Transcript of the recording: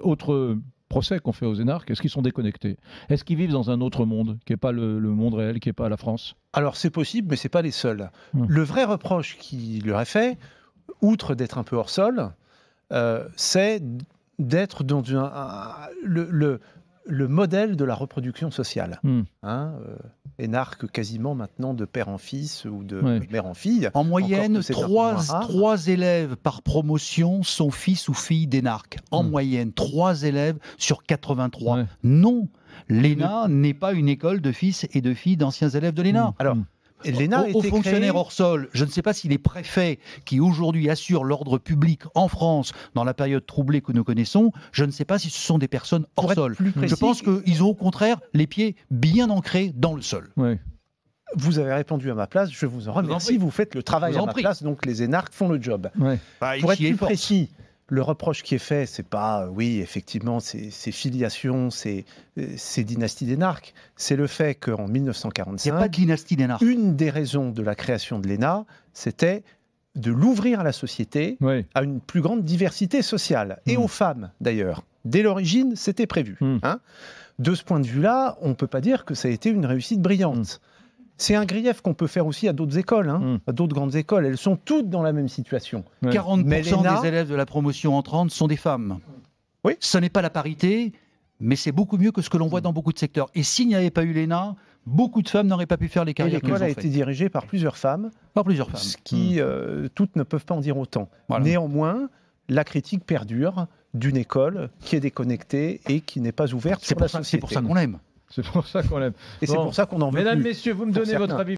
Autre procès qu'on fait aux énarques, est-ce qu'ils sont déconnectés? Est-ce qu'ils vivent dans un autre monde, qui n'est pas le monde réel, qui n'est pas la France? Alors c'est possible, mais ce n'est pas les seuls. Le vrai reproche qu'il leur est fait, outre d'être un peu hors sol, c'est d'être dans le modèle de la reproduction sociale. Énarque quasiment maintenant de père en fils ou de mère en fille. En moyenne, 3 élèves par promotion sont fils ou filles d'énarques. En moyenne, 3 élèves sur 83. Non, l'ENA n'est pas une école de fils et de filles d'anciens élèves de l'ENA. Alors, l'ENA aux fonctionnaires hors sol, je ne sais pas si les préfets qui aujourd'hui assurent l'ordre public en France dans la période troublée que nous connaissons, je ne sais pas si ce sont des personnes hors sol. Je pense qu'ils ont au contraire les pieds bien ancrés dans le sol. Vous avez répondu à ma place, je vous en remercie, vous faites le travail à ma place, donc les énarques font le job. Pour être plus précis, le reproche qui est fait, c'est pas, oui, effectivement, ces filiations, ces dynasties d'énarques. C'est le fait qu'en 1945, il n'y a pas de dynastie d'énarques. Une des raisons de la création de l'ENA, c'était de l'ouvrir à la société, à une plus grande diversité sociale, et aux femmes d'ailleurs. Dès l'origine, c'était prévu. De ce point de vue-là, on ne peut pas dire que ça a été une réussite brillante. C'est un grief qu'on peut faire aussi à d'autres écoles, à d'autres grandes écoles. Elles sont toutes dans la même situation. 40% des élèves de la promotion entrante sont des femmes. Oui. Ce n'est pas la parité, mais c'est beaucoup mieux que ce que l'on voit dans beaucoup de secteurs. Et s'il n'y avait pas eu l'ENA, beaucoup de femmes n'auraient pas pu faire les carrières qu'elles ont faites. L'école a été dirigée par plusieurs femmes. Ce qui, toutes ne peuvent pas en dire autant. Néanmoins, la critique perdure d'une école qui est déconnectée et qui n'est pas ouverte sur la société. C'est pour ça qu'on l'aime. C'est pour ça qu'on l'aime. Et c'est pour ça qu'on en veut Mesdames, plus. Messieurs, vous me donnez votre avis.